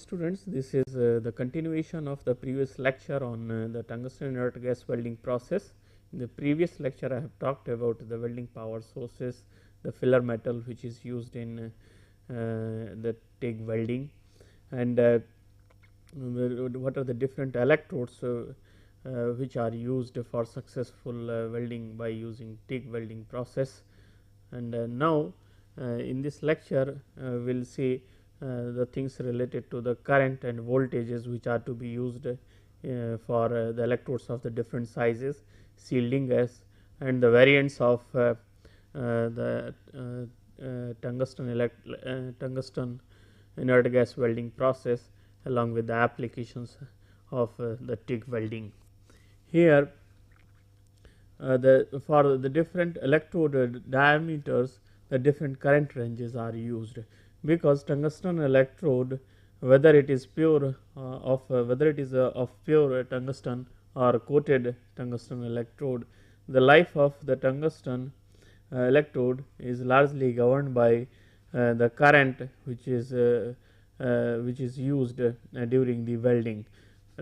students, this is the continuation of the previous lecture on the tungsten inert gas welding process. In the previous lecture I have talked about the welding power sources, the filler metal which is used in the TIG welding, and what are the different electrodes which are used for successful welding by using TIG welding process. And now in this lecture we will see the things related to the current and voltages which are to be used for the electrodes of the different sizes, shielding gas, and the variants of the tungsten inert gas welding process, along with the applications of the TIG welding. Here for the different electrode diameters, the different current ranges are used, because tungsten electrode, whether it is pure of pure tungsten or coated tungsten electrode, the life of the tungsten electrode is largely governed by the current which is used during the welding.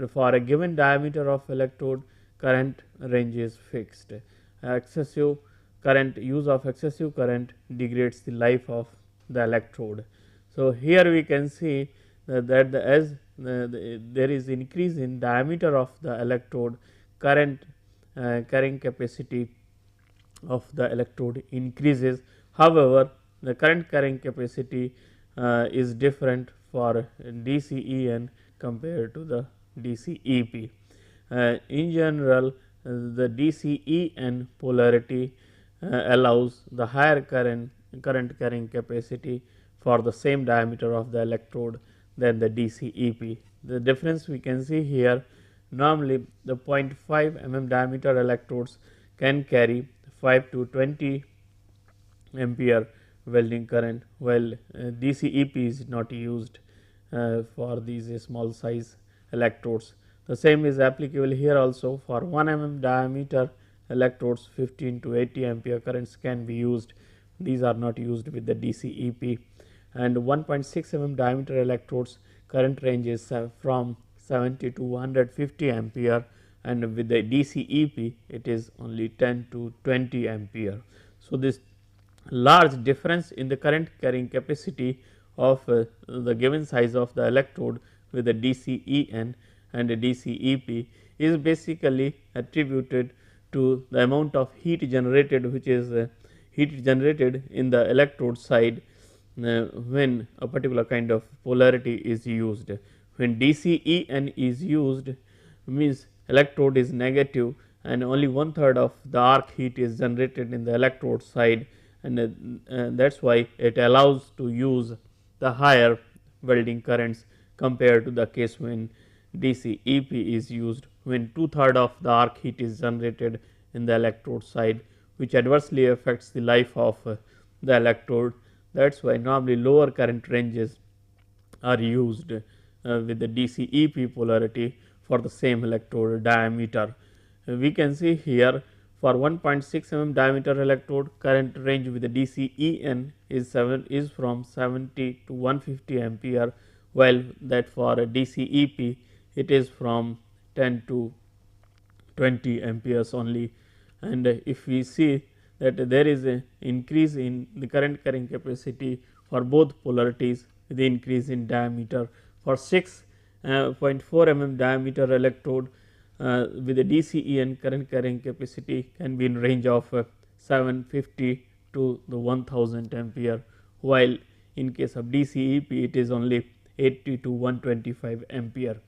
For a given diameter of electrode, current range is fixed. Excessive current, use of excessive current degrades the life of the electrode. So, here we can see that as there is increase in diameter of the electrode, current carrying capacity of the electrode increases. However, the current carrying capacity is different for DCEN compared to the DCEP. In general, the DCEN polarity allows the higher current carrying capacity for the same diameter of the electrode than the DCEP. The difference we can see here, normally the 0.5 mm diameter electrodes can carry 5 to 20 ampere welding current, while DCEP is not used for these small size electrodes. The same is applicable here also. For 1 mm diameter electrodes, 15 to 80 ampere currents can be used. These are not used with the DCEP. And 1.6 mm diameter electrodes, current range is from 70 to 150 ampere, and with the DCEP it is only 10 to 20 ampere. So, this large difference in the current carrying capacity of the given size of the electrode with the DCEN and the DCEP is basically attributed to the amount of heat generated, which is heat generated in the electrode side when a particular kind of polarity is used. When DCEN is used, means electrode is negative and only 1/3 of the arc heat is generated in the electrode side, and that is why it allows to use the higher welding currents compared to the case when DCEP is used, when 2/3 of the arc heat is generated in the electrode side, which adversely affects the life of the electrode. That is why normally lower current ranges are used with the DCEP polarity for the same electrode diameter. We can see here for 1.6 mm diameter electrode, current range with the DCEN is from 70 to 150 ampere, while that for a DCEP it is from 10 to 20 amperes only. And if we see that there is a increase in the current carrying capacity for both polarities with the increase in diameter. For 6.4 mm diameter electrode with the DCEN, current carrying capacity can be in range of 750 to the 1000 ampere, while in case of DCEP it is only 80 to 125 ampere.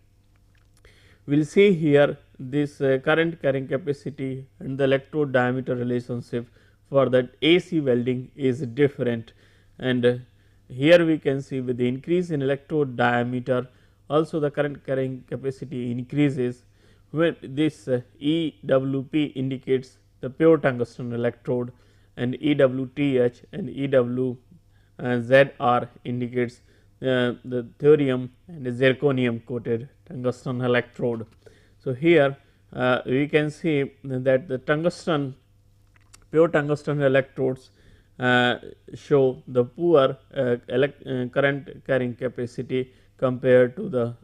We will see here this current carrying capacity and the electrode diameter relationship for that AC welding is different, and here we can see with the increase in electrode diameter also the current carrying capacity increases, when this EWP indicates the pure tungsten electrode, and EWTH and EWZR indicates the thorium and the zirconium coated tungsten electrode. So, here we can see that the pure tungsten electrodes show the poor current carrying capacity compared to the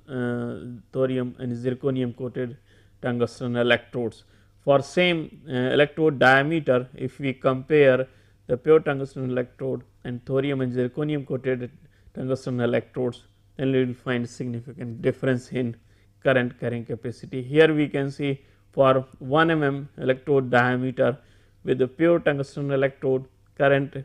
thorium and zirconium coated tungsten electrodes. For same electrode diameter, if we compare the pure tungsten electrode and thorium and zirconium coated tungsten electrodes, then we will find significant difference in current carrying capacity. Here we can see for 1 mm electrode diameter with the pure tungsten electrode, current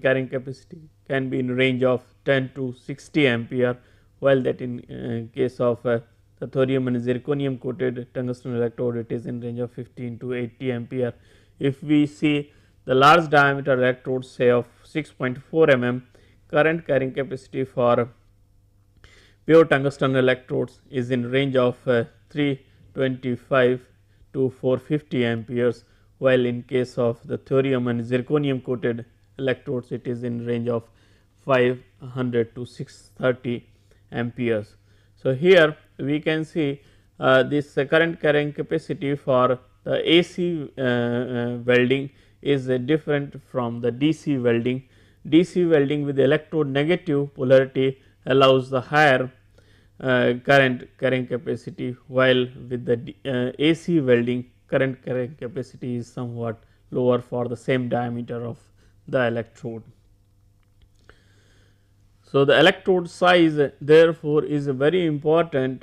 carrying capacity can be in range of 10 to 60 ampere, while that in case of the thorium and zirconium coated tungsten electrode, it is in range of 15 to 80 ampere. If we see the large diameter electrodes say of 6.4 mm, current carrying capacity for pure tungsten electrodes is in range of 325 to 450 amperes, while in case of the thorium and zirconium coated electrodes, it is in range of 500 to 630 amperes. So, here we can see this current carrying capacity for the AC welding is different from the DC welding. DC welding with electrode negative polarity allows the higher current carrying capacity, while with the AC welding current carrying capacity is somewhat lower for the same diameter of the electrode. So, the electrode size therefore is very important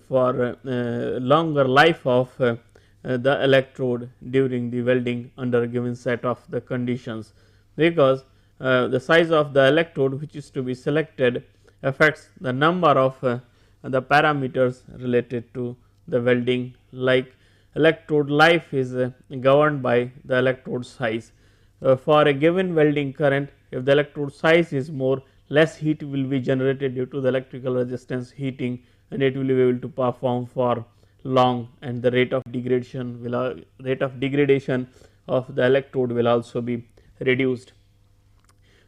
for longer life of the electrode during the welding under a given set of the conditions, because the size of the electrode which is to be selected affects the number of the parameters related to the welding, like electrode life is governed by the electrode size. For a given welding current, if the electrode size is more, less heat will be generated due to the electrical resistance heating, and it will be able to perform for long, and the rate of degradation of the electrode will also be reduced.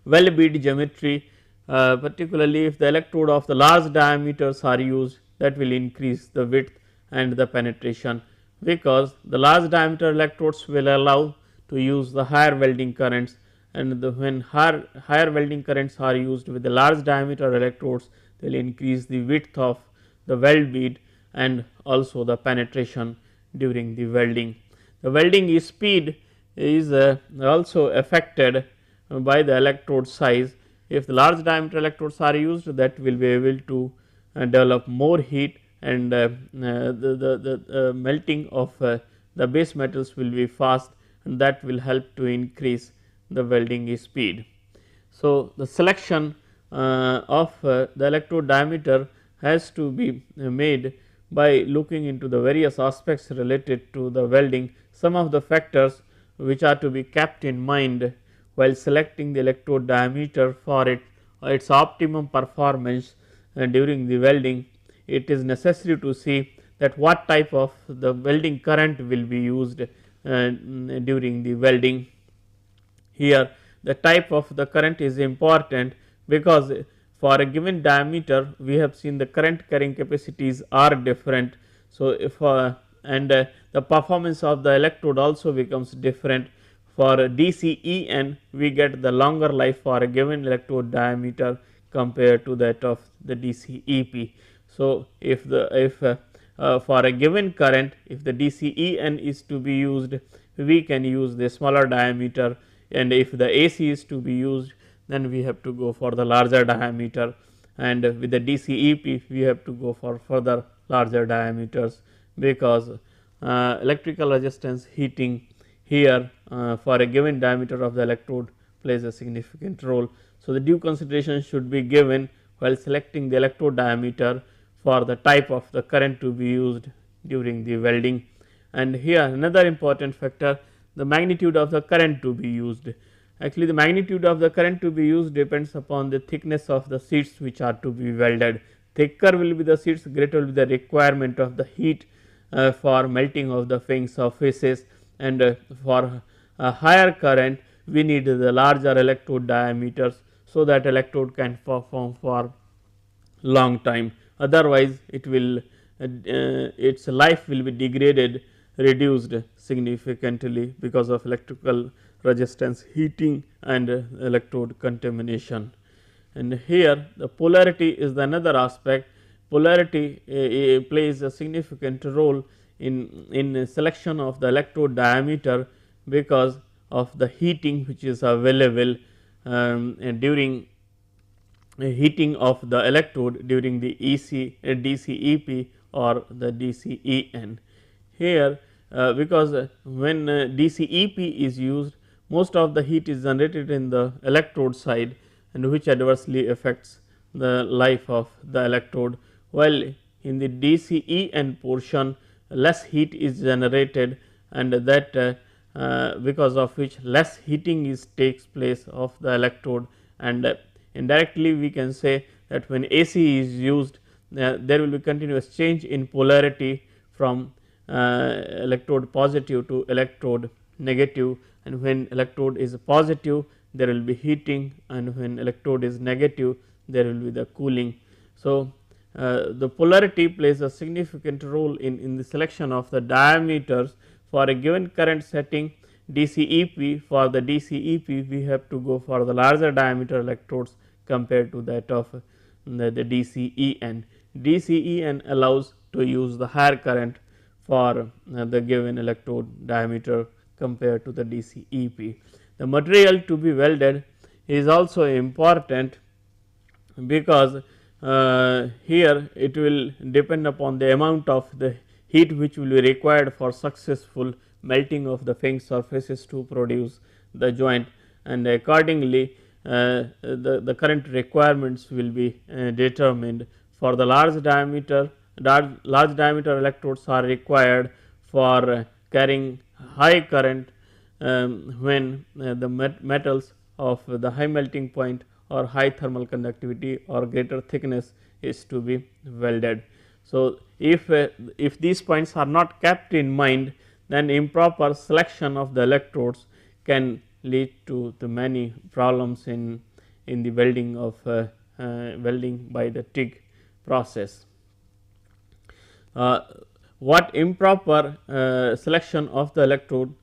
Weld bead geometry, particularly if the electrode of the large diameters are used, that will increase the width and the penetration, because the large diameter electrodes will allow to use the higher welding currents, and when higher welding currents are used with the large diameter electrodes, they will increase the width of the weld bead and also the penetration during the welding. The welding speed is also affected by the electrode size. If the large diameter electrodes are used, that will be able to develop more heat, and the melting of the base metals will be fast, and that will help to increase the welding speed. So, the selection of the electrode diameter has to be made by looking into the various aspects related to the welding. Some of the factors which are to be kept in mind while selecting the electrode diameter for its optimum performance during the welding, it is necessary to see that what type of the welding current will be used during the welding. Here the type of the current is important, because for a given diameter we have seen the current carrying capacities are different. So, if the performance of the electrode also becomes different. For DCEN we get the longer life for a given electrode diameter compared to that of the DCEP. So, if for a given current, if the DCEN is to be used, we can use the smaller diameter, and if the AC is to be used, then we have to go for the larger diameter, and with the DCEP we have to go for further larger diameters, because electrical resistance heating here for a given diameter of the electrode plays a significant role. So, the due consideration should be given while selecting the electrode diameter for the type of the current to be used during the welding. And here another important factor, the magnitude of the current to be used. Actually, the magnitude of the current to be used depends upon the thickness of the sheets which are to be welded. Thicker will be the sheets, greater will be the requirement of the heat for melting of the fixed surfaces, and for a higher current we need the larger electrode diameters, so that electrode can perform for long time. Otherwise, it will its life will be degraded, reduced significantly because of electrical resistance heating and electrode contamination. and here the polarity is the another aspect. Polarity plays a significant role in selection of the electrode diameter because of the heating which is available during heating of the electrode during the DCEP or the DCEN. Here because when DCEP is used, most of the heat is generated in the electrode side, and which adversely affects the life of the electrode, while in the DCEN portion less heat is generated, and that because of which less heating is takes place of the electrode, and indirectly we can say that when AC is used there will be continuous change in polarity from electrode positive to electrode negative, and when electrode is positive there will be heating, and when electrode is negative there will be the cooling. So, the polarity plays a significant role in the selection of the diameters for a given current setting DCEP. For the DCEP we have to go for the larger diameter electrodes compared to that of the DCEN. DCEN allows to use the higher current for the given electrode diameter compared to the DCEP. The material to be welded is also important because here it will depend upon the amount of the heat which will be required for successful melting of the finished surfaces to produce the joint, and accordingly the current requirements will be determined. For the large diameter electrodes are required for carrying high current when the metals of the high melting point or high thermal conductivity or greater thickness is to be welded. So, if these points are not kept in mind, then improper selection of the electrodes can lead to the many problems in the welding of welding by the TIG process. What improper selection of the electrode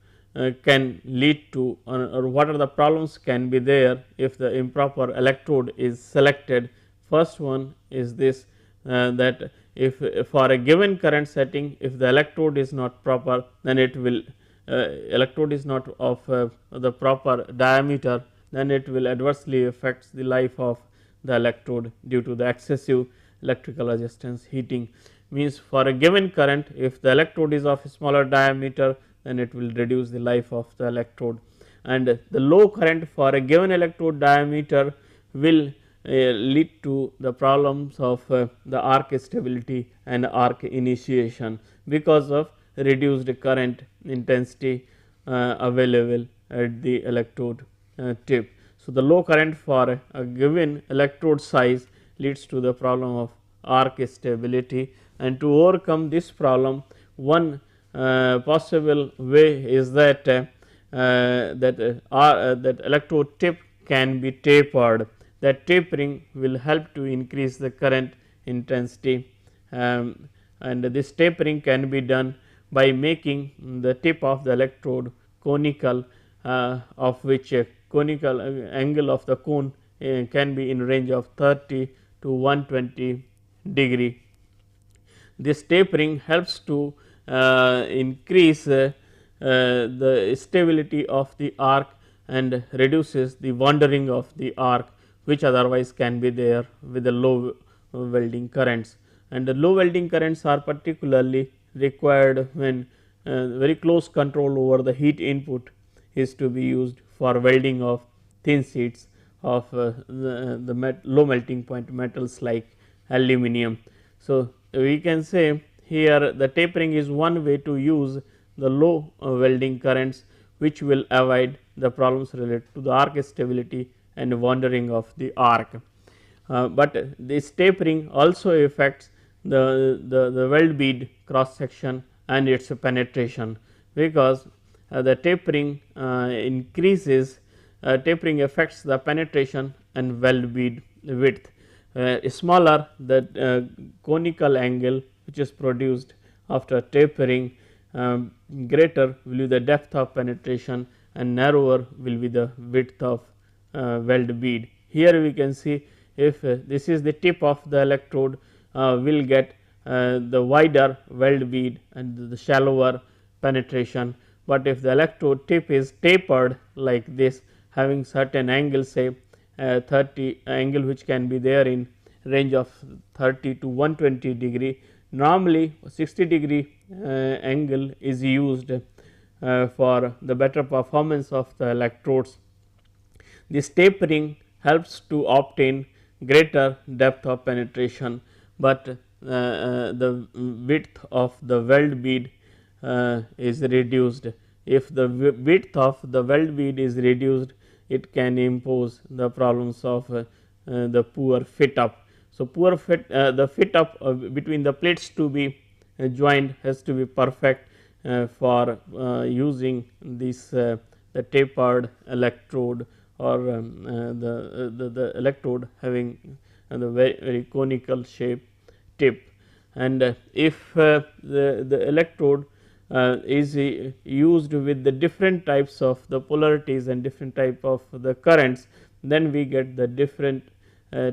can lead to, or what are the problems can be there if the improper electrode is selected. First one is this, that if for a given current setting, if the electrode is not proper, then it will electrode is not of the proper diameter, then it will adversely affect the life of the electrode due to the excessive electrical resistance heating. Means for a given current, if the electrode is of a smaller diameter, then it will reduce the life of the electrode, and the low current for a given electrode diameter will lead to the problems of the arc stability and arc initiation because of reduced current intensity available at the electrode tip. So, the low current for a given electrode size leads to the problem of arc stability, and to overcome this problem, one possible way is that that electrode tip can be tapered. That tapering will help to increase the current intensity, and this tapering can be done by making the tip of the electrode conical, of which a conical angle of the cone can be in range of 30 to 120 degree. This tapering helps to increase the stability of the arc and reduces the wandering of the arc, which otherwise can be there with the low welding currents. And the low welding currents are particularly required when very close control over the heat input is to be used for welding of thin sheets of the low melting point metals like aluminum. So, we can say here the tapering is one way to use the low welding currents, which will avoid the problems related to the arc stability and wandering of the arc. But this tapering also affects the weld bead cross section and its penetration, because the tapering increases tapering affects the penetration and weld bead width. Smaller the conical angle which is produced after tapering, greater will be the depth of penetration and narrower will be the width of weld bead. Here we can see if this is the tip of the electrode, will get the wider weld bead and the shallower penetration, but if the electrode tip is tapered like this, having certain angle, say 30 angle, which can be there in range of 30 to 120 degree, normally 60-degree angle is used for the better performance of the electrodes. This tapering helps to obtain greater depth of penetration, but the width of the weld bead is reduced. If the width of the weld bead is reduced, it can impose the problems of the poor fit up. So, poor fit, the fit up between the plates to be joined has to be perfect for using this the tapered electrode, or the electrode having the very conical shape tip. And if the electrode is used with the different types of the polarities and different type of the currents, then we get the different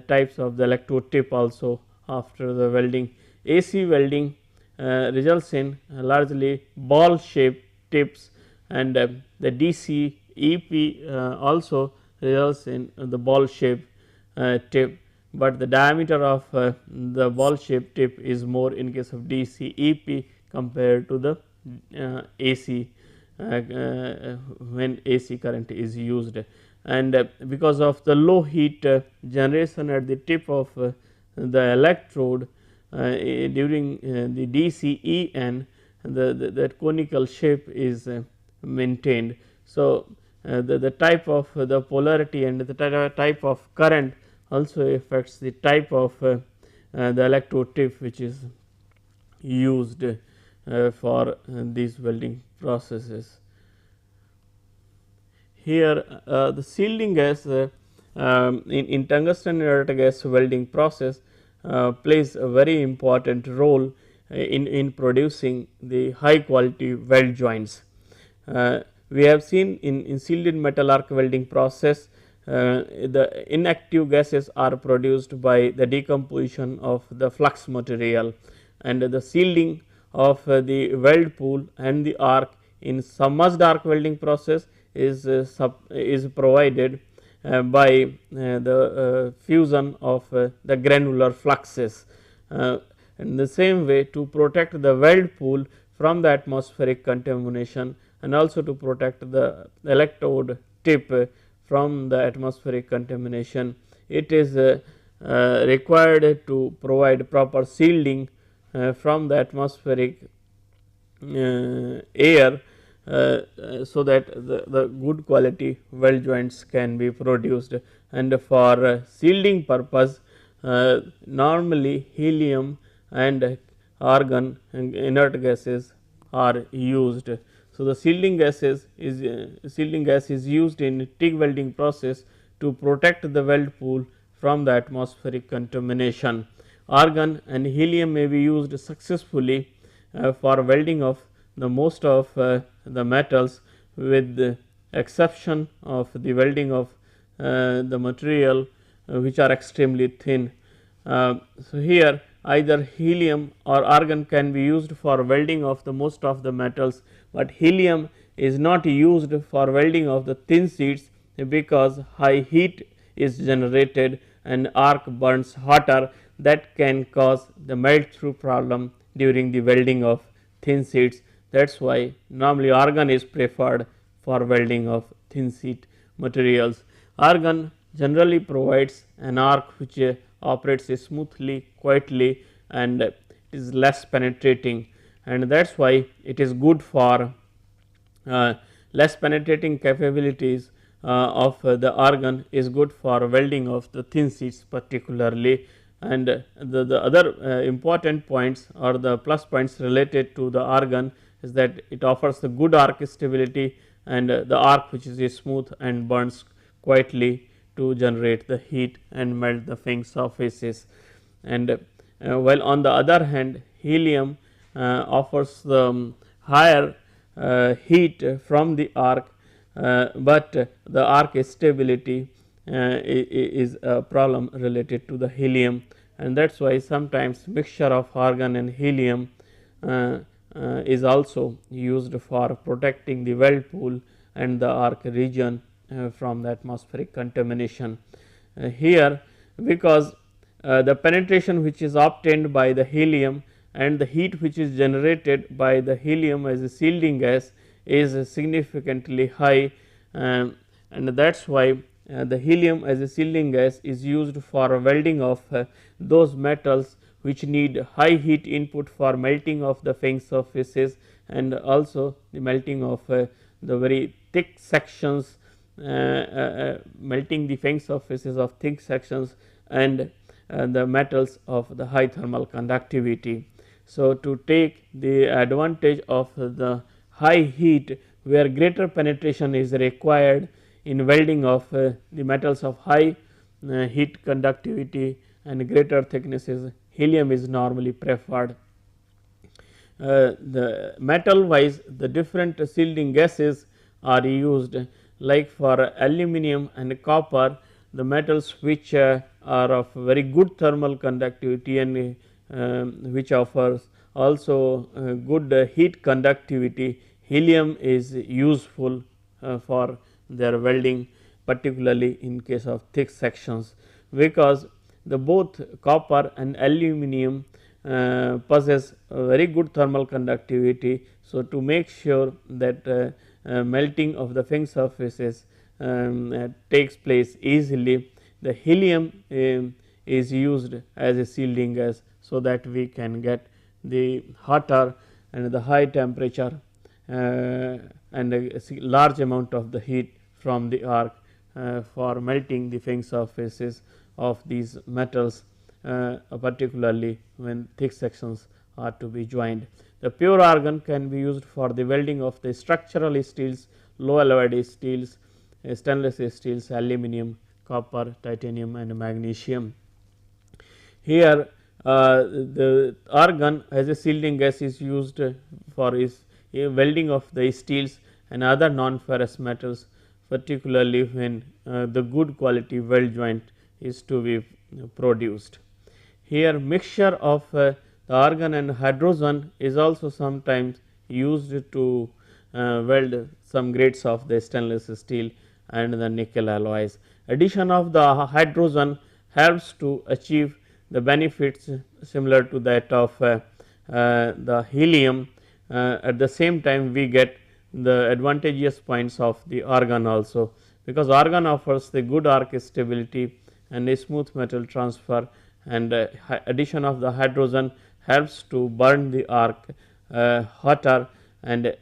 types of the electrode tip also after the welding. AC welding results in largely ball shaped tips, and the DC EP also results in the ball shaped tip, but the diameter of the ball shaped tip is more in case of DC EP compared to the AC when AC current is used. And because of the low heat generation at the tip of the electrode during the DCEN, that conical shape is maintained. So, the type of the polarity and the type of current also affects the type of the electrode tip which is used for these welding processes. Here the shielding gas in tungsten inert gas welding process plays a very important role in producing the high quality weld joints. We have seen in shielded metal arc welding process, the inactive gases are produced by the decomposition of the flux material, and the shielding of the weld pool and the arc in submerged arc welding process is provided by the fusion of the granular fluxes. In the same way, to protect the weld pool from the atmospheric contamination and also to protect the electrode tip from the atmospheric contamination, it is required to provide proper shielding from the atmospheric air, so that the good quality weld joints can be produced. And for shielding purpose, normally helium and argon and inert gases are used. So, the shielding gas is used in TIG welding process to protect the weld pool from the atmospheric contamination. Argon and helium may be used successfully for welding of the most of the metals, with the exception of the welding of the material which are extremely thin. So, here either helium or argon can be used for welding of the most of the metals, but helium is not used for welding of the thin sheets because high heat is generated and arc burns hotter, that can cause the melt through problem during the welding of thin sheets. That is why normally argon is preferred for welding of thin sheet materials. Argon generally provides an arc which operates smoothly, quietly, and is less penetrating, and that is why it is good for less penetrating capabilities of the argon is good for welding of the thin sheets particularly. And the other important points or the plus points related to the argon is that it offers the good arc stability and the arc which is smooth and burns quietly to generate the heat and melt the fin surfaces. And while on the other hand, helium offers the higher heat from the arc, but the arc stability is a problem related to the helium, and that is why sometimes mixture of argon and helium is also used for protecting the weld pool and the arc region from the atmospheric contamination. Here, because the penetration which is obtained by the helium and the heat which is generated by the helium as a shielding gas is significantly high, and that is why the helium as a shielding gas is used for welding of those metals which need high heat input for melting of the fank surfaces, and also the melting of the very thick sections, melting the fank surfaces of thick sections, and the metals of the high thermal conductivity. So, to take the advantage of the high heat where greater penetration is required in welding of the metals of high heat conductivity and greater thicknesses, helium is normally preferred. The metal wise, the different shielding gases are used, like for aluminum and copper, the metals which are of very good thermal conductivity and which offers also good heat conductivity. Helium is useful for their welding, particularly in case of thick sections, because the both copper and aluminum possess a very good thermal conductivity. So, to make sure that melting of the fank surfaces takes place easily, the helium is used as a shielding gas, so that we can get the hotter and the high temperature and a large amount of the heat from the arc for melting the fank surfaces of these metals, particularly when thick sections are to be joined. The pure argon can be used for the welding of the structural steels, low alloy steels, stainless steels, aluminum, copper, titanium and magnesium. Here the argon as a shielding gas is used for welding of the steels and other non-ferrous metals, particularly when the good quality weld joint is to be produced. Here mixture of the argon and hydrogen is also sometimes used to weld some grades of the stainless steel and the nickel alloys. Addition of the hydrogen helps to achieve the benefits similar to that of the helium. At the same time, we get the advantageous points of the argon also, because argon offers the good arc stability and a smooth metal transfer, and addition of the hydrogen helps to burn the arc hotter and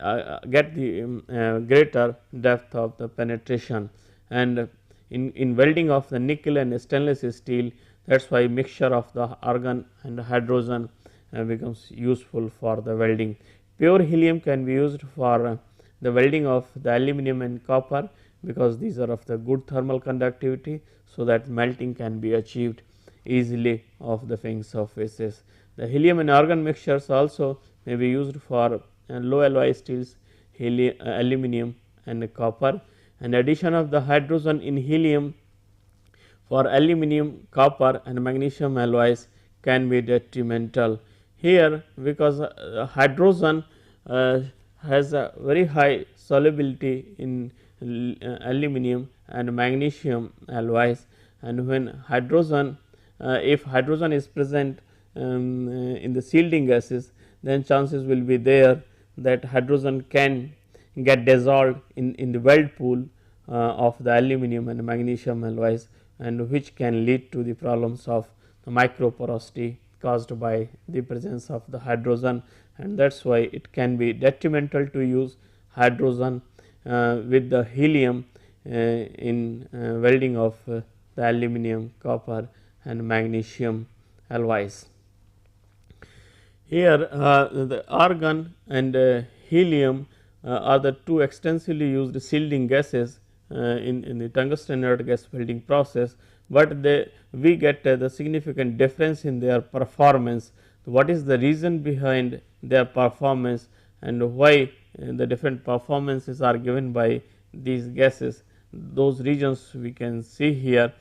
get the greater depth of the penetration. And in welding of the nickel and stainless steel, that is why mixture of the argon and hydrogen becomes useful for the welding. Pure helium can be used for the welding of the aluminum and copper, because these are of the good thermal conductivity, so that melting can be achieved easily of the fank surfaces. The helium and argon mixtures also may be used for low alloy steels, aluminum and copper, and addition of the hydrogen in helium for aluminum, copper and magnesium alloys can be detrimental. Here, because hydrogen has a very high solubility in aluminum and magnesium alloys, and when hydrogen if hydrogen is present in the shielding gases, then chances will be there that hydrogen can get dissolved in the weld pool of the aluminum and magnesium alloys, and which can lead to the problems of the microporosity caused by the presence of the hydrogen, and that is why it can be detrimental to use hydrogen with the helium in welding of the aluminum, copper and magnesium alloys. Here the argon and helium are the two extensively used shielding gases in the tungsten inert gas welding process, but we get the significant difference in their performance. What is the reason behind their performance and why the different performances are given by these gases? those regions we can see here.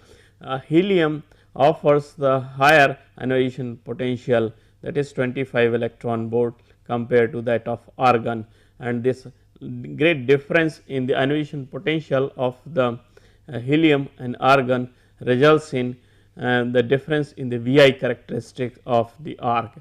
Helium offers the higher ionization potential, that is 25 electron volt compared to that of argon, and this great difference in the ionization potential of the helium and argon results in the difference in the Vi characteristic of the arc.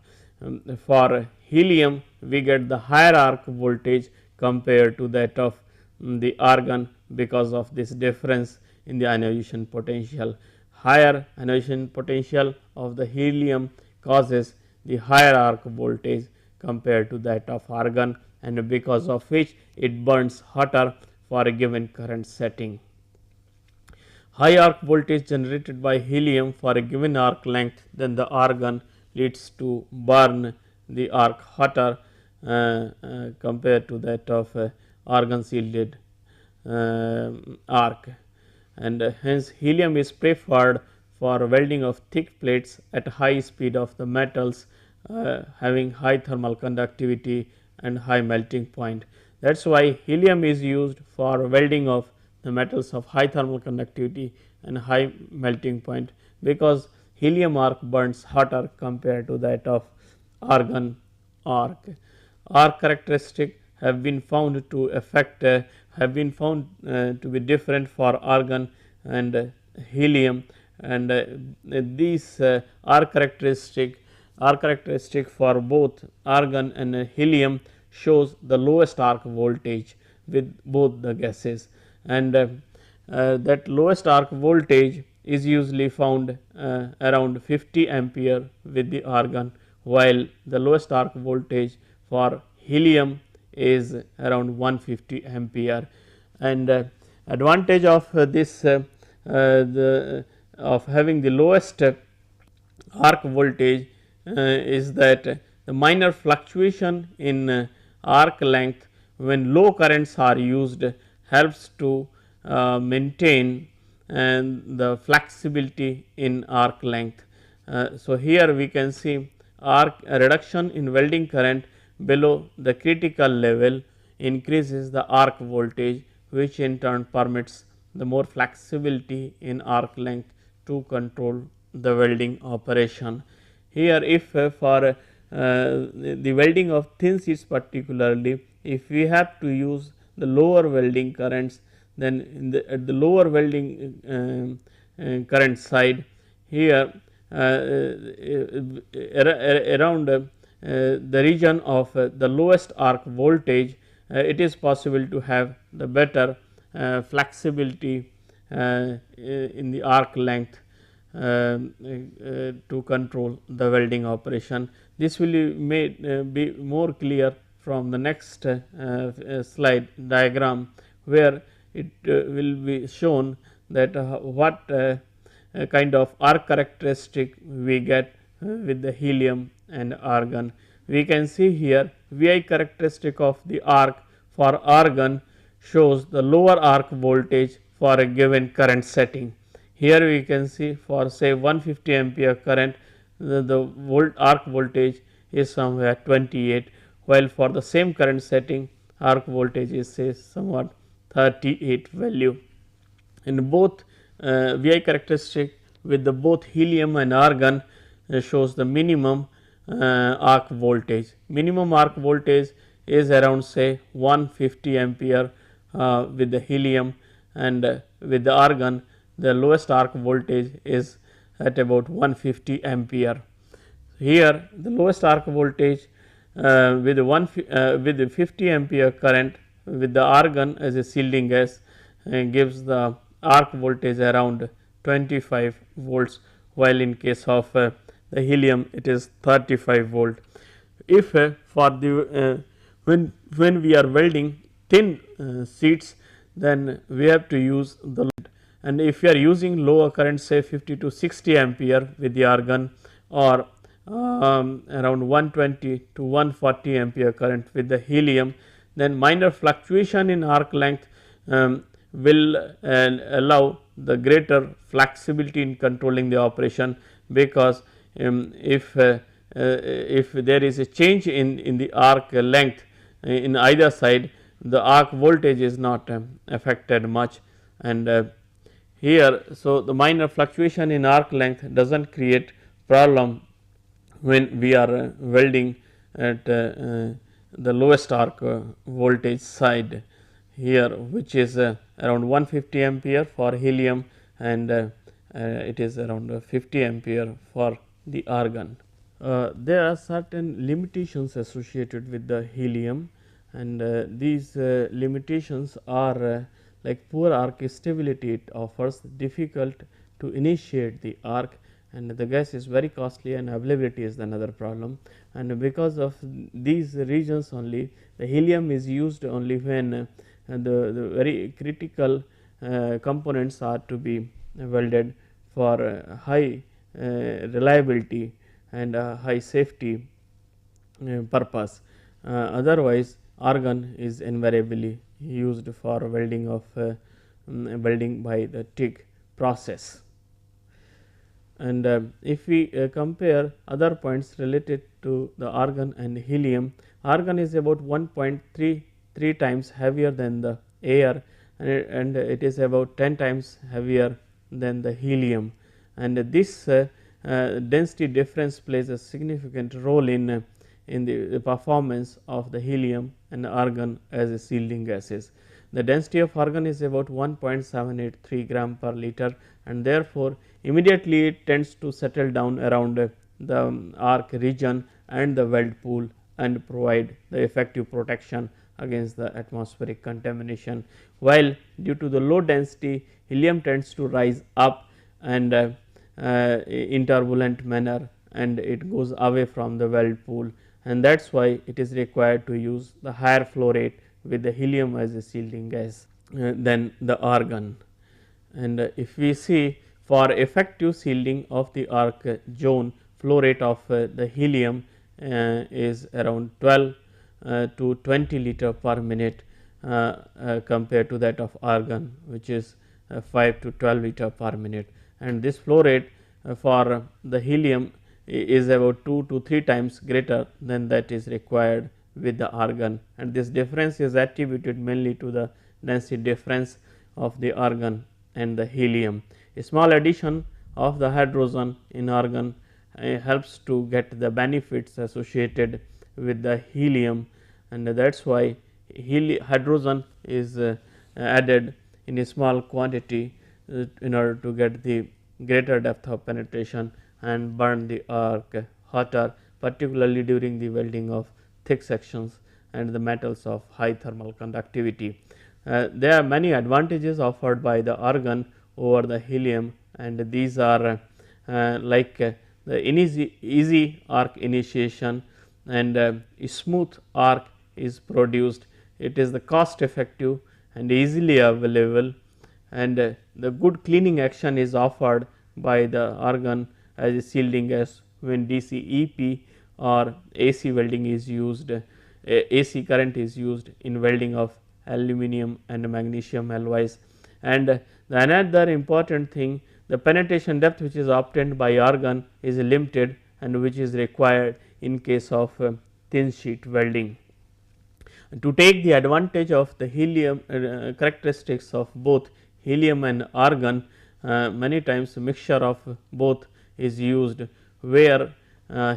For helium we get the higher arc voltage compared to that of the argon because of this difference in the ionization potential. Higher ionization potential of the helium causes the higher arc voltage compared to that of argon, and because of which it burns hotter for a given current setting. High arc voltage generated by helium for a given arc length than the argon leads to burn the arc hotter compared to that of argon shielded arc, and hence helium is preferred for welding of thick plates at high speed of the metals having high thermal conductivity and high melting point. That is why helium is used for welding of the metals of high thermal conductivity and high melting point, because helium arc burns hotter compared to that of argon arc. Arc characteristic have been found to affect have been found to be different for argon and helium, and these arc characteristic for both argon and helium shows the lowest arc voltage with both the gases, and that lowest arc voltage is usually found around 50 ampere with the argon, while the lowest arc voltage for helium is around 150 ampere. And advantage of this of having the lowest arc voltage is that the minor fluctuation in arc length when low currents are used helps to maintain the flexibility in arc length. So, here we can see arc reduction in welding current below the critical level increases the arc voltage, which in turn permits the more flexibility in arc length to control the welding operation. Here if for the welding of thin sheets particularly, if we have to use the lower welding currents, then in at the lower welding current side, here around the region of the lowest arc voltage, it is possible to have the better flexibility in the arc length to control the welding operation. This will be made be more clear from the next slide diagram, where it will be shown that what kind of arc characteristic we get with the helium and argon. We can see here Vi characteristic of the arc for argon shows the lower arc voltage for a given current setting. Here we can see for say 150 ampere current, the arc voltage is somewhere 28, while for the same current setting arc voltage is say somewhat 38 value. In both Vi characteristic with the both helium and argon shows the minimum arc voltage. Minimum arc voltage is around say 150 ampere with the helium, and with the argon the lowest arc voltage is at about 150 ampere. Here the lowest arc voltage with the 50 ampere current with the argon as a shielding gas gives the arc voltage around 25 volts, while in case of the helium it is 35 volt. If for the when we are welding thin sheets, then we have to use the lead, and if you are using lower current say 50 to 60 ampere with the argon, or around 120 to 140 ampere current with the helium, then minor fluctuation in arc length will allow the greater flexibility in controlling the operation, because if there is a change in the arc length in either side, the arc voltage is not affected much, and here. So, the minor fluctuation in arc length does not create problem when we are welding at the lowest arc voltage side here, which is around 150 ampere for helium, and it is around 50 ampere for the argon. There are certain limitations associated with the helium, and these limitations are like poor arc stability. It offers difficult to initiate the arc, and the gas is very costly, and availability is another problem. And because of these reasons only, the helium is used only when the very critical components are to be welded for high reliability and high safety purpose. Otherwise, argon is invariably used for welding of welding by the TIG process. And if we compare other points related to the argon and helium, argon is about 1.33 times heavier than the air, and it is about 10 times heavier than the helium, and this density difference plays a significant role in the performance of the helium and argon as shielding gases. The density of argon is about 1.783 gram per liter, and therefore, immediately it tends to settle down around the arc region and the weld pool and provide the effective protection against the atmospheric contamination, while due to the low density, helium tends to rise up and in turbulent manner, and it goes away from the weld pool, and that is why it is required to use the higher flow rate with the helium as a shielding gas than the argon. And if we see, for effective shielding of the arc zone, flow rate of the helium is around 12 to 20 liter per minute compared to that of argon, which is 5 to 12 liter per minute, and this flow rate for the helium is about 2 to 3 times greater than that is required with the argon, and this difference is attributed mainly to the density difference of the argon and the helium. A small addition of the hydrogen in argon helps to get the benefits associated with the helium, and that is why hydrogen is added in a small quantity in order to get the greater depth of penetration and burn the arc hotter, particularly during the welding of thick sections and the metals of high thermal conductivity. There are many advantages offered by the argon over the helium, and these are like the easy arc initiation, and smooth arc is produced. It is the cost effective and easily available, and the good cleaning action is offered by the argon as a shielding gas when DC EP or AC welding is used. AC current is used in welding of aluminum and magnesium alloys. And another important thing, the penetration depth which is obtained by argon is limited, and which is required in case of thin sheet welding. To take the advantage of the helium characteristics of both helium and argon, many times mixture of both is used, where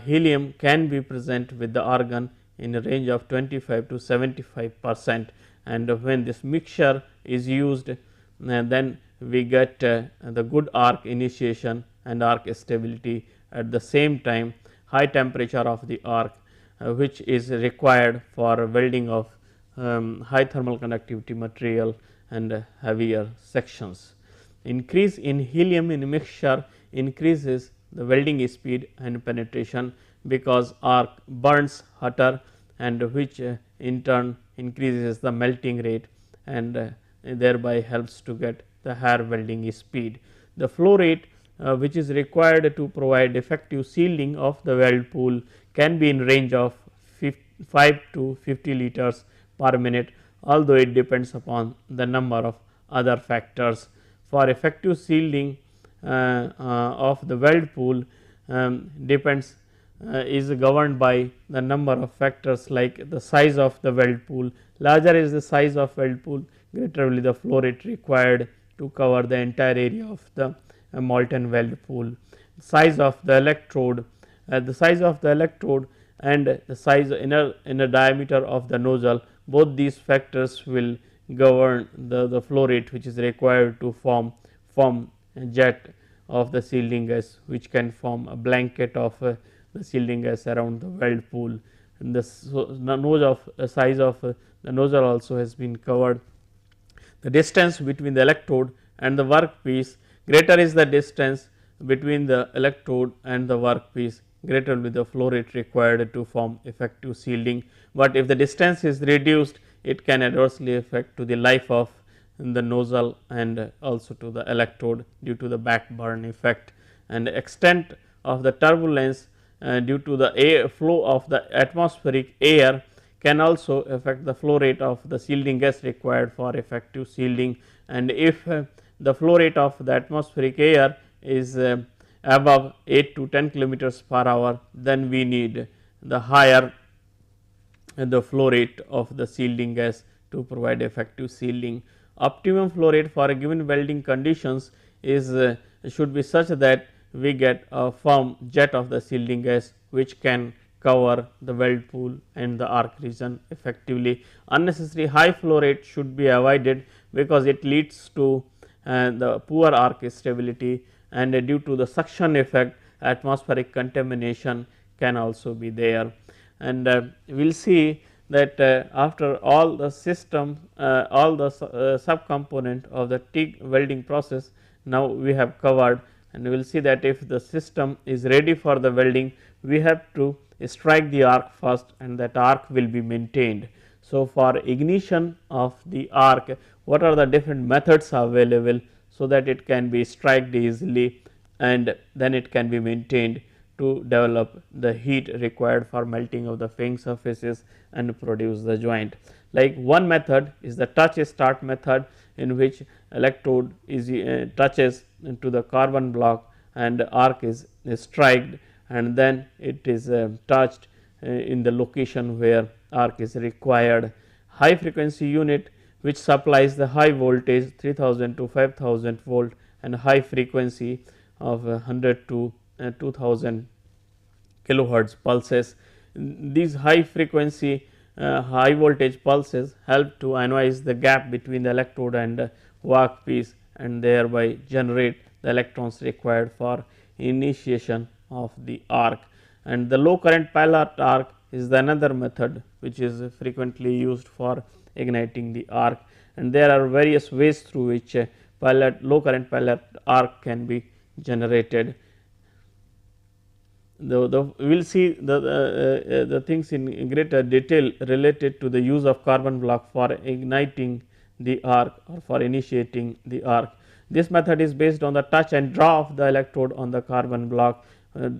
helium can be present with the argon in a range of 25 to 75%, and when this mixture is used, then we get the good arc initiation and arc stability. At the same time, high temperature of the arc which is required for welding of high thermal conductivity material and heavier sections. Increase in helium in mixture increases the welding speed and penetration, because arc burns hotter, and which in turn increases the melting rate, and thereby helps to get the higher welding speed. The flow rate which is required to provide effective shielding of the weld pool can be in range of 5 to 50 liters per minute, although it depends upon the number of other factors. For effective shielding of the weld pool depends is governed by the number of factors, like the size of the weld pool. Larger is the size of weld pool, greater will be the flow rate required to cover the entire area of the molten weld pool. Size of the electrode, the size of the electrode and the size inner diameter of the nozzle, both these factors will govern the flow rate which is required to form a jet of the shielding gas, which can form a blanket of the shielding gas around the weld pool. And the nose of size of the nozzle also has been covered. The distance between the electrode and the workpiece, greater is the distance between the electrode and the workpiece, greater will be the flow rate required to form effective shielding, but if the distance is reduced, it can adversely affect to the life of the nozzle and also to the electrode due to the backburn effect. And extent of the turbulence due to the air flow of the atmospheric air can also affect the flow rate of the shielding gas required for effective shielding. And if the flow rate of the atmospheric air is above 8 to 10 kilometers per hour, then we need the higher the flow rate of the shielding gas to provide effective shielding. Optimum flow rate for a given welding conditions is should be such that we get a firm jet of the shielding gas which can cover the weld pool and the arc region effectively. Unnecessary high flow rate should be avoided because it leads to the poor arc stability, and due to the suction effect atmospheric contamination can also be there. And we will see that after all the system all the subcomponent of the TIG welding process now we have covered, and we will see that if the system is ready for the welding, we have to strike the arc first and that arc will be maintained. So, for ignition of the arc, what are the different methods available so that it can be struck easily and then it can be maintained to develop the heat required for melting of the fairing surfaces and produce the joint. Like one method is the touch start method, in which electrode is touches into the carbon block and arc is struck, and then it is touched in the location where arc is required. High frequency unit which supplies the high voltage 3000 to 5000 volt and high frequency of 100 to 2000 kilohertz pulses. These high frequency high voltage pulses help to ionise the gap between the electrode and workpiece and thereby generate the electrons required for initiation of the arc. And the low current pilot arc is the another method which is frequently used for igniting the arc, and there are various ways through which low current pilot arc can be generated. We will see the things in greater detail related to the use of carbon block for igniting the arc or for initiating the arc. This method is based on the touch and draw of the electrode on the carbon block.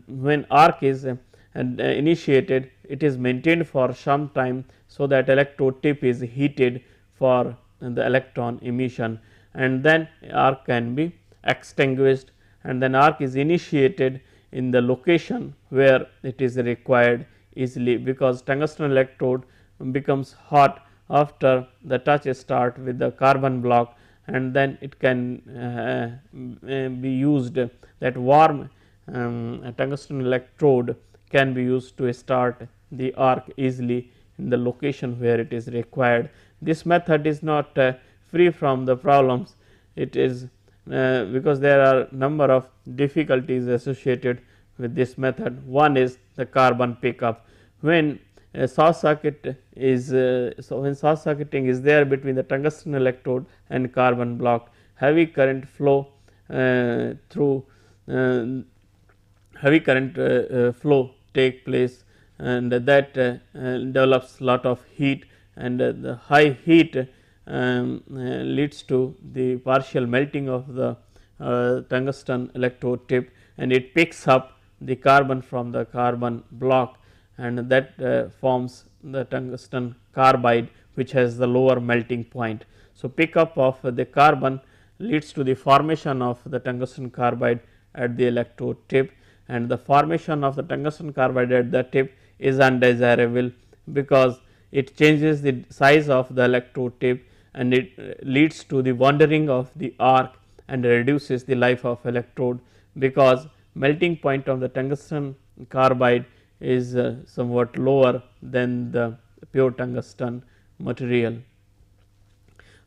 When arc is initiated, it is maintained for some time so that electrode tip is heated for the electron emission, and then arc can be extinguished, and then arc is initiated in the location where it is required easily, because tungsten electrode becomes hot after the touch start with the carbon block, and then it can be used, that warm tungsten electrode can be used to start the arc easily in the location where it is required. This method is not free from the problems. It is because there are number of difficulties associated with this method. One is the carbon pickup. When a short circuit is when short circuiting is there between the tungsten electrode and carbon block, heavy current flow through heavy current flow take place, and that develops lot of heat, and the high heat leads to the partial melting of the tungsten electrode tip, and it picks up the carbon from the carbon block, and that forms the tungsten carbide, which has the lower melting point. So, pickup of the carbon leads to the formation of the tungsten carbide at the electrode tip, and the formation of the tungsten carbide at the tip is undesirable because it changes the size of the electrode tip, and it leads to the wandering of the arc and reduces the life of electrode, because melting point of the tungsten carbide is somewhat lower than the pure tungsten material.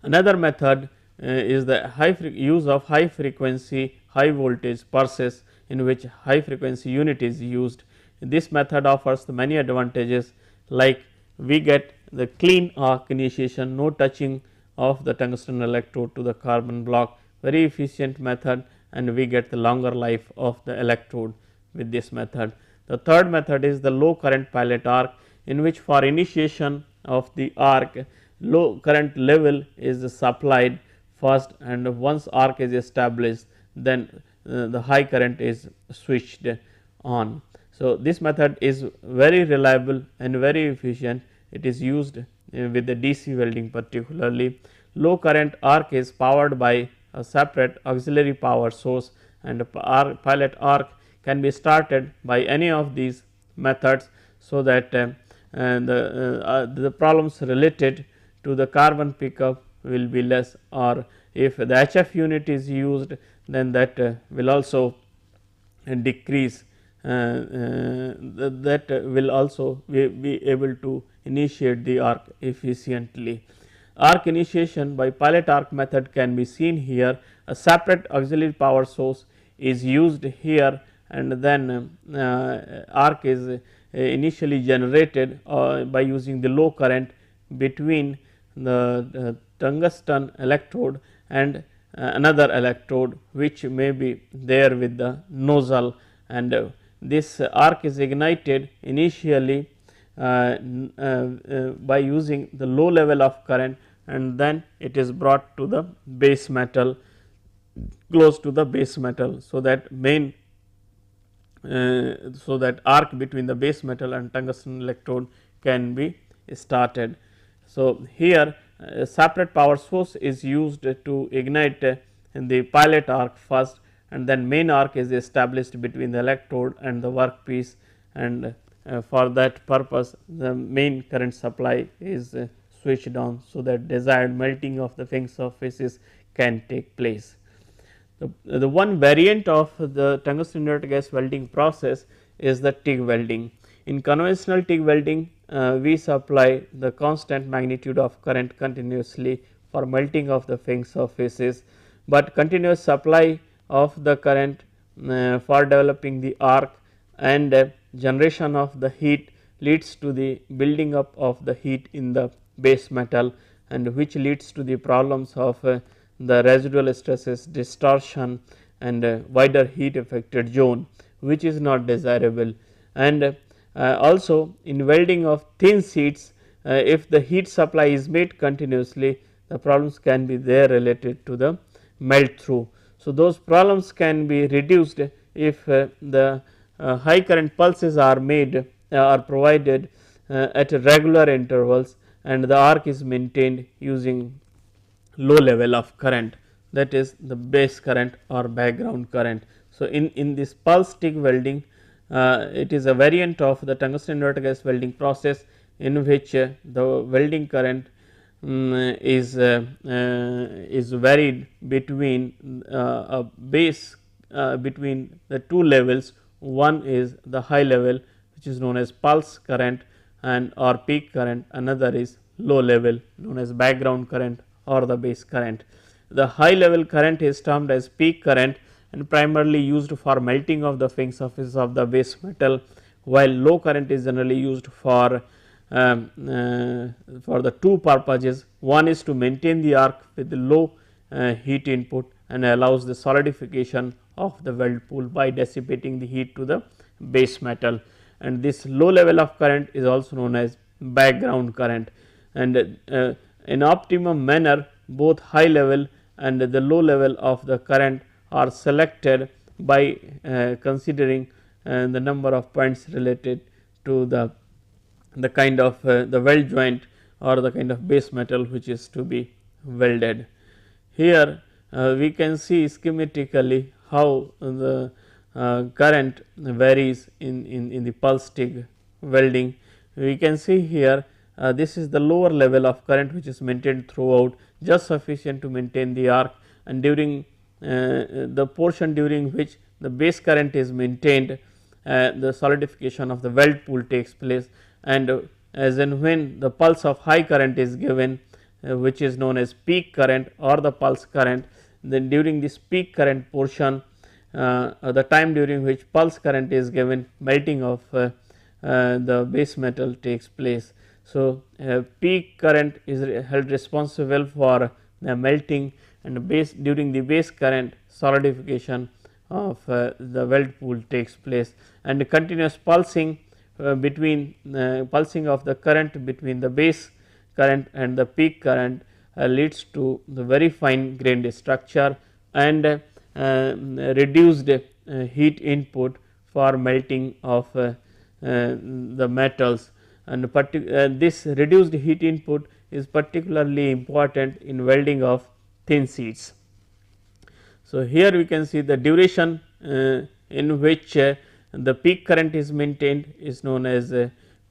Another method is the use of high frequency high voltage pulses, in which high frequency unit is used. This method offers many advantages, like we get the clean arc initiation, no touching of the tungsten electrode to the carbon block, very efficient method, and we get the longer life of the electrode with this method. The third method is the low current pilot arc, in which for initiation of the arc low current level is supplied first, and once arc is established, then the high current is switched on. So, this method is very reliable and very efficient. It is used with the DC welding particularly. Low current arc is powered by a separate auxiliary power source, and pilot arc can be started by any of these methods, so that the problems related to the carbon pickup will be less, or if the HF unit is used, then that will also decrease, that will also be able to initiate the arc efficiently. Arc initiation by pilot arc method can be seen here. A separate auxiliary power source is used here, and then arc is initially generated by using the low current between the tungsten electrode and another electrode, which may be there with the nozzle, and this arc is ignited initially by using the low level of current, and then it is brought to the base metal, close to the base metal. So, that so that arc between the base metal and tungsten electrode can be started. So, here a separate power source is used to ignite the pilot arc first, and then main arc is established between the electrode and the workpiece, and for that purpose the main current supply is switched on, so that desired melting of the fin surfaces can take place. The one variant of the tungsten inert gas welding process is the TIG welding. In conventional TIG welding, we supply the constant magnitude of current continuously for melting of the fin surfaces, but continuous supply of the current for developing the arc and generation of the heat leads to the building up of the heat in the base metal, and which leads to the problems of the residual stresses, distortion, and wider heat affected zone, which is not desirable. And also in welding of thin sheets, if the heat supply is made continuously, the problems can be there related to the melt through. So, those problems can be reduced if the high current pulses are made are provided at regular intervals, and the arc is maintained using low level of current, that is the base current or background current. So, in this pulse TIG welding, it is a variant of the tungsten inert gas welding process, in which the welding current is varied between a base between the two levels. One is the high level, which is known as pulse current and or peak current, another is low level known as background current or the base current. The high level current is termed as peak current and primarily used for melting of the fin surface of the base metal, while low current is generally used for the two purposes. One is to maintain the arc with the low heat input and allows the solidification of the weld pool by dissipating the heat to the base metal, and this low level of current is also known as background current. And in optimum manner, both high level and the low level of the current are selected by considering the number of points related to the kind of the weld joint or the kind of base metal which is to be welded. Here we can see schematically how the current varies in the pulse TIG welding. We can see here this is the lower level of current which is maintained throughout, just sufficient to maintain the arc, and during the portion during which the base current is maintained, the solidification of the weld pool takes place, and as and when the pulse of high current is given, which is known as peak current or the pulse current, then during this peak current portion, the time during which pulse current is given, melting of the base metal takes place. So, peak current is held responsible for the melting, and base during the base current solidification of the weld pool takes place, and continuous pulsing between pulsing of the current between the base current and the peak current leads to the very fine grained structure and reduced heat input for melting of the metals, and this reduced heat input is particularly important in welding of thin sheets. So, here we can see the duration in which the peak current is maintained is known as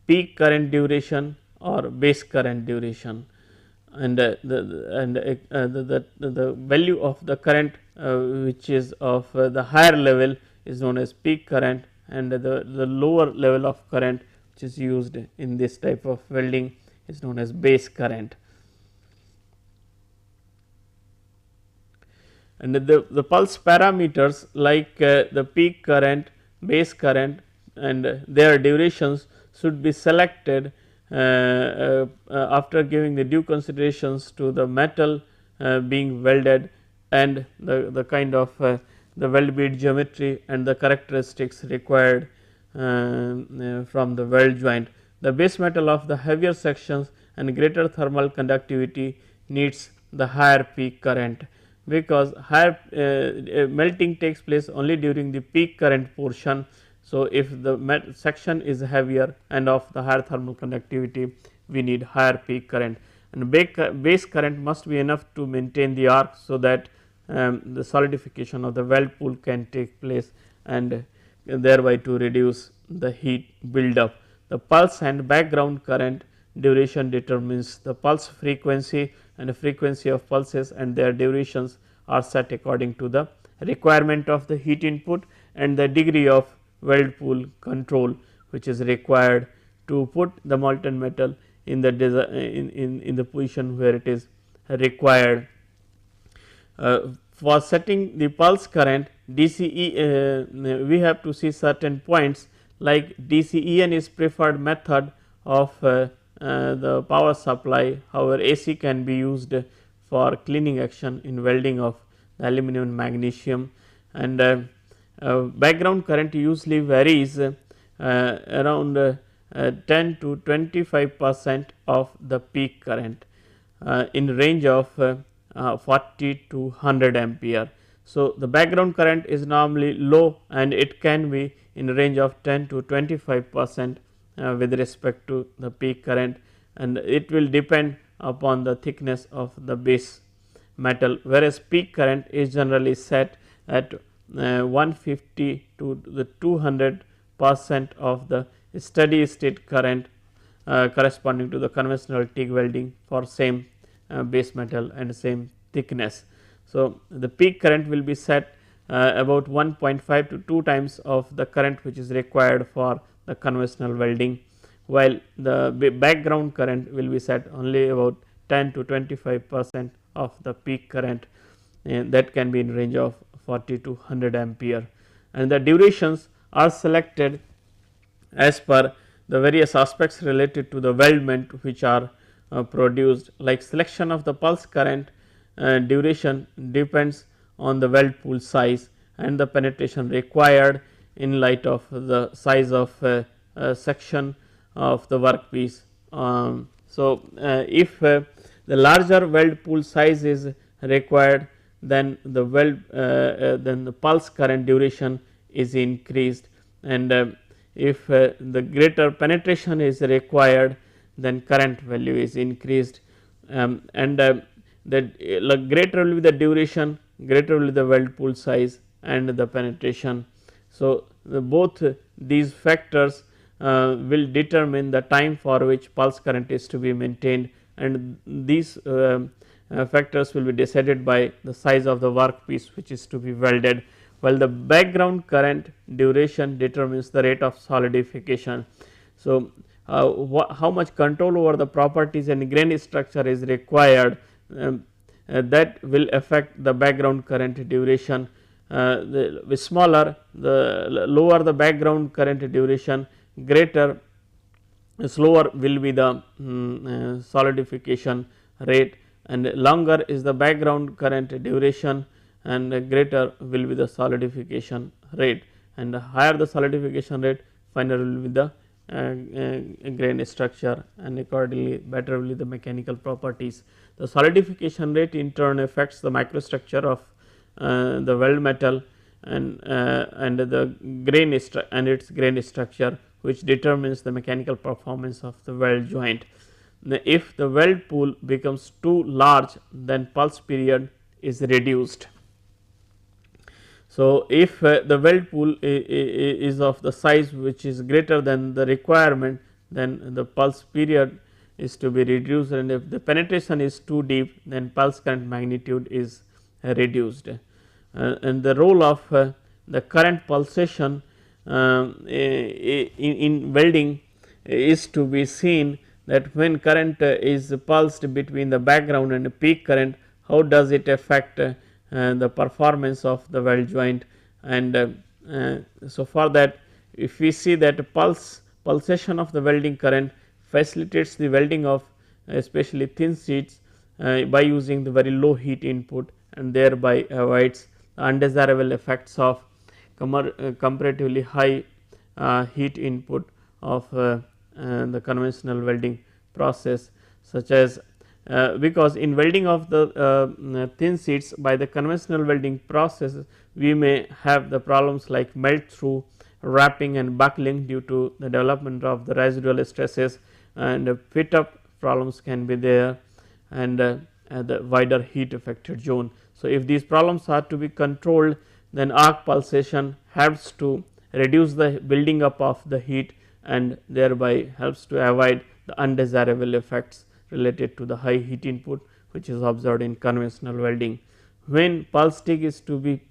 peak current duration or base current duration, and the value of the current which is of the higher level is known as peak current, and the lower level of current which is used in this type of welding is known as base current. And the pulse parameters like the peak current, base current, and their durations should be selected after giving the due considerations to the metal being welded and the kind of the weld bead geometry and the characteristics required from the weld joint. The base metal of the heavier sections and greater thermal conductivity needs the higher peak current, because higher melting takes place only during the peak current portion. So, if the section is heavier and of the higher thermal conductivity, we need higher peak current, and base current must be enough to maintain the arc, so that the solidification of the weld pool can take place and thereby to reduce the heat buildup. The pulse and background current duration determines the pulse frequency, and the frequency of pulses and their durations are set according to the requirement of the heat input and the degree of weld pool control which is required to put the molten metal in the in the position where it is required. For setting the pulse current DCE, we have to see certain points like DCEN is preferred method of the power supply. However, AC can be used for cleaning action in welding of the aluminum and magnesium, and background current usually varies around 10 to 25% of the peak current in range of 40 to 100 ampere. So, the background current is normally low and it can be in range of 10 to 25% with respect to the peak current, and it will depend upon the thickness of the base metal, whereas peak current is generally set at 150 to the 200% of the steady state current corresponding to the conventional TIG welding for same base metal and same thickness. So, the peak current will be set about 1.5 to 2 times of the current which is required for the conventional welding, while the background current will be set only about 10 to 25% of the peak current, that can be in range of 40 to 100 ampere, and the durations are selected as per the various aspects related to the weldment which are produced, like selection of the pulse current duration depends on the weld pool size and the penetration required in light of the size of section of the workpiece. So, if the larger weld pool size is required, then the then the pulse current duration is increased, and if the greater penetration is required, then current value is increased, and the greater will be the duration, greater will be the weld pool size and the penetration. So, both these factors will determine the time for which pulse current is to be maintained, and these factors will be decided by the size of the workpiece which is to be welded, while the background current duration determines the rate of solidification. So, how much control over the properties and grain structure is required, that will affect the background current duration. The smaller, the lower the background current duration, greater slower will be the solidification rate, and longer is the background current duration and greater will be the solidification rate, and higher the solidification rate, finer will be the grain structure, and accordingly better will be the mechanical properties. The solidification rate in turn affects the microstructure of the weld metal and the grain and its grain structure, which determines the mechanical performance of the weld joint. If the weld pool becomes too large, then pulse period is reduced. So, if the weld pool is of the size which is greater than the requirement, then the pulse period is to be reduced, and if the penetration is too deep, then pulse current magnitude is reduced. And the role of the current pulsation in welding is to be seen, that when current is pulsed between the background and the peak current, how does it affect the performance of the weld joint. And so, for that, if we see that pulsation of the welding current facilitates the welding of especially thin sheets by using the very low heat input, and thereby avoids undesirable effects of comparatively high heat input of the conventional welding process, such as because in welding of the thin sheets by the conventional welding process, we may have the problems like melt through, wrapping and buckling due to the development of the residual stresses, and fit up problems can be there, and the wider heat affected zone. So, if these problems are to be controlled, then arc pulsation helps to reduce the building up of the heat, and thereby helps to avoid the undesirable effects related to the high heat input which is observed in conventional welding. When pulse TIG is to be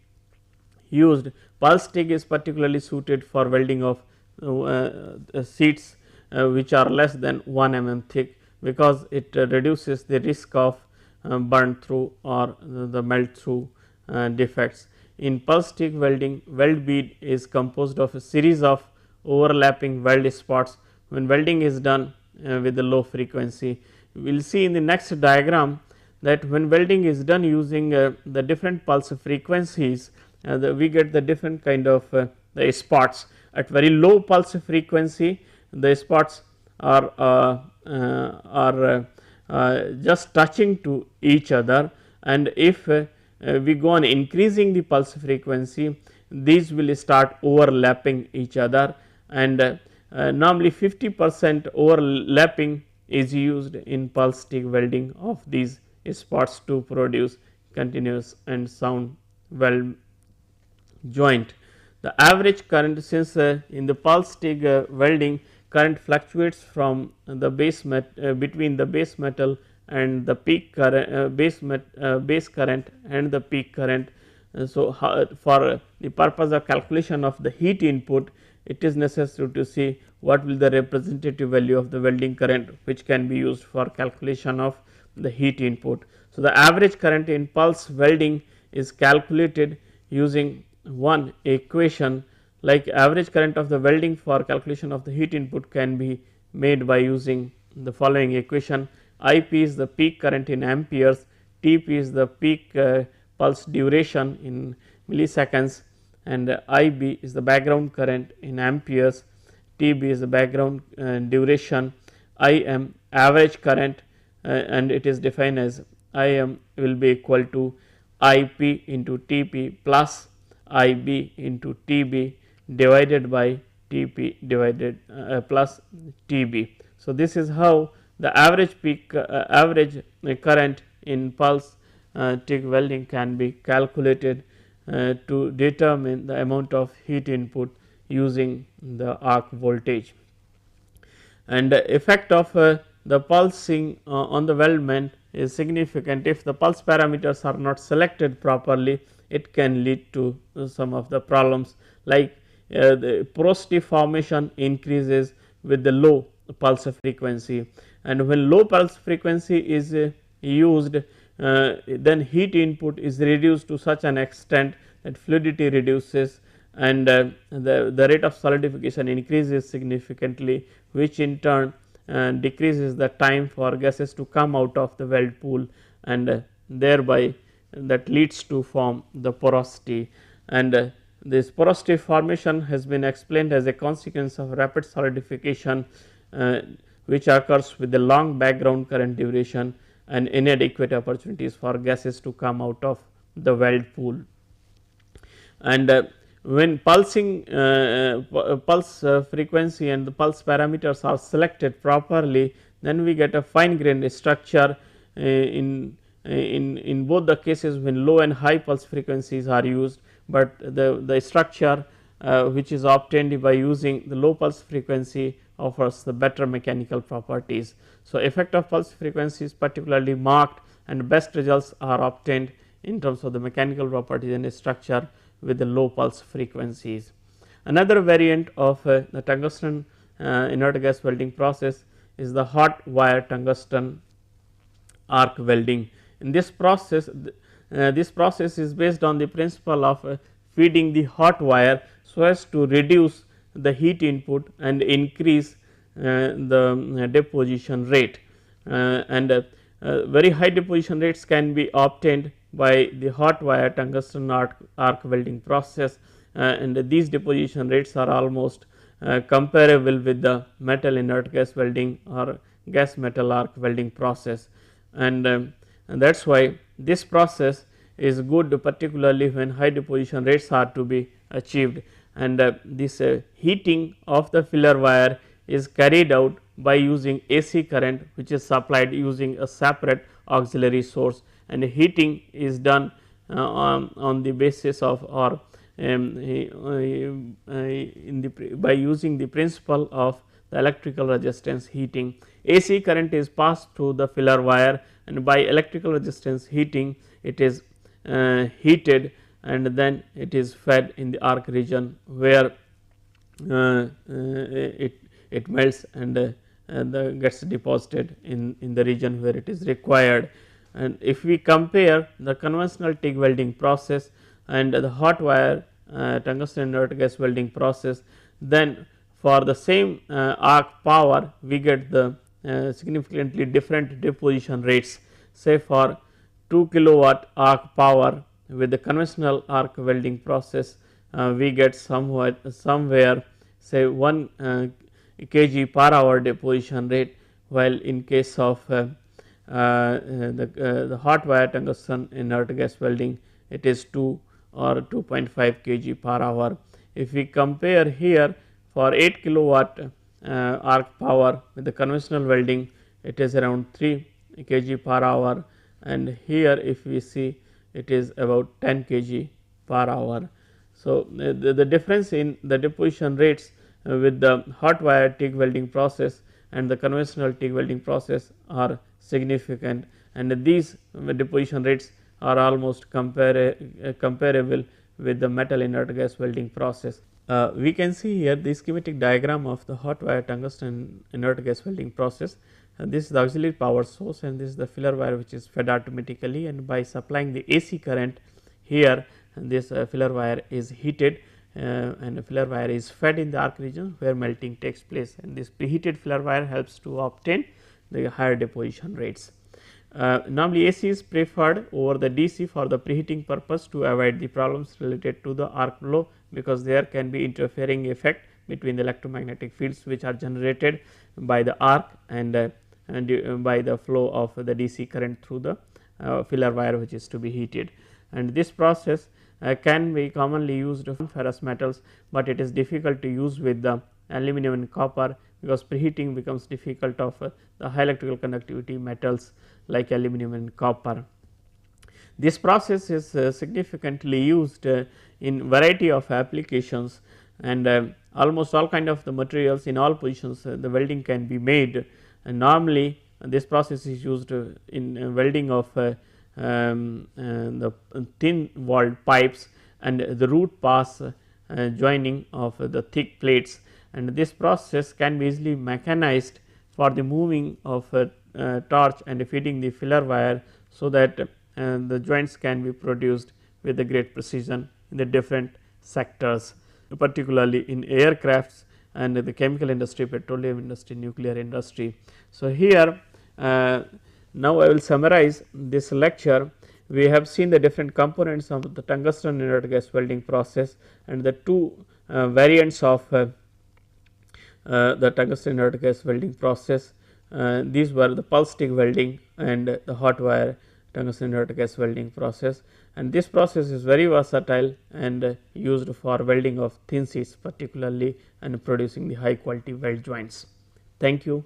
used, pulse TIG is particularly suited for welding of sheets which are less than 1 mm thick, because it reduces the risk of burn through or the melt through defects. In pulse TIG welding, weld bead is composed of a series of overlapping weld spots. When welding is done with the low frequency, we will see in the next diagram that when welding is done using the different pulse frequencies, we get the different kind of the spots. At very low pulse frequency, the spots are just touching to each other, and if we go on increasing the pulse frequency, these will start overlapping each other, and normally 50% overlapping is used in pulse TIG welding of these spots to produce continuous and sound weld joint. The average current, since in the pulse TIG welding, current fluctuates from the between the base metal and the peak current, base current and the peak current. So, for the purpose of calculation of the heat input, it is necessary to see what will the representative value of the welding current, which can be used for calculation of the heat input. So, the average current in pulse welding is calculated using one equation, like average current of the welding for calculation of the heat input can be made by using the following equation. IP is the peak current in amperes, Tp is the peak pulse duration in milliseconds, and IB is the background current in amperes, TB is the background duration, IM average current, and it is defined as IM will be equal to IP into TP plus IB into TB divided by TP divided plus TB. So, this is how the average peak average current in pulse TIG welding can be calculated to determine the amount of heat input using the arc voltage. And effect of the pulsing on the weldment is significant. If the pulse parameters are not selected properly, it can lead to some of the problems, like the porosity formation increases with the low pulse frequency, and when low pulse frequency is used, then heat input is reduced to such an extent that fluidity reduces, and the rate of solidification increases significantly, which in turn decreases the time for gases to come out of the weld pool, and thereby that leads to form the porosity. And this porosity formation has been explained as a consequence of rapid solidification, which occurs with the long background current duration and inadequate opportunities for gases to come out of the weld pool. And when pulsing pulse frequency and the pulse parameters are selected properly, then we get a fine grained structure in both the cases when low and high pulse frequencies are used, but the structure which is obtained by using the low pulse frequency offers the better mechanical properties. So, effect of pulse frequency is particularly marked, and best results are obtained in terms of the mechanical properties and structure with the low pulse frequencies. Another variant of the tungsten inert gas welding process is the hot wire tungsten arc welding. In this process is based on the principle of feeding the hot wire so as to reduce the heat input and increase the deposition rate, and very high deposition rates can be obtained by the hot wire tungsten arc welding process, and these deposition rates are almost comparable with the metal inert gas welding or gas metal arc welding process, and that is why this process is good, particularly when high deposition rates are to be achieved, and this heating of the filler wire is carried out by using AC current, which is supplied using a separate auxiliary source, and heating is done on the basis of, or by using the principle of the electrical resistance heating. AC current is passed through the filler wire, and by electrical resistance heating it is heated, and then it is fed in the arc region where it melts and gets deposited in the region where it is required. And if we compare the conventional TIG welding process and the hot wire tungsten inert gas welding process, then for the same arc power we get the significantly different deposition rates. Say for 2 kilowatt arc power with the conventional arc welding process, we get somewhere say 1 kg per hour deposition rate, while in case of the hot wire tungsten inert gas welding it is 2 or 2.5 kg per hour. If we compare here for 8 kilowatt arc power with the conventional welding, it is around 3 kg per hour, and here if we see it is about 10 kg per hour. So, the difference in the deposition rates with the hot wire TIG welding process and the conventional TIG welding process are significant, and these deposition rates are almost comparable with the metal inert gas welding process. We can see here the schematic diagram of the hot wire tungsten inert gas welding process. This is the auxiliary power source, and this is the filler wire which is fed automatically, and by supplying the AC current here, this filler wire is heated and the filler wire is fed in the arc region where melting takes place, and this preheated filler wire helps to obtain the higher deposition rates. Normally AC is preferred over the DC for the preheating purpose to avoid the problems related to the arc flow, because there can be interfering effect between the electromagnetic fields which are generated by the arc and by the flow of the DC current through the filler wire which is to be heated. And this process can be commonly used on ferrous metals, but it is difficult to use with the aluminum and copper, because preheating becomes difficult of the high electrical conductivity metals like aluminum and copper. This process is significantly used in variety of applications, and almost all kind of the materials in all positions the welding can be made, and normally this process is used in welding of the thin walled pipes and the root pass joining of the thick plates, and this process can be easily mechanized for the moving of a torch and feeding the filler wire, so that the joints can be produced with a great precision in the different sectors, particularly in aircrafts and the chemical industry, petroleum industry, nuclear industry. So, here now I will summarize this lecture. We have seen the different components of the tungsten inert gas welding process and the two variants of the tungsten inert gas welding process. These were the pulse TIG welding and the hot wire tungsten inert gas welding process, and this process is very versatile and used for welding of thin sheets particularly, and producing the high quality weld joints. Thank you.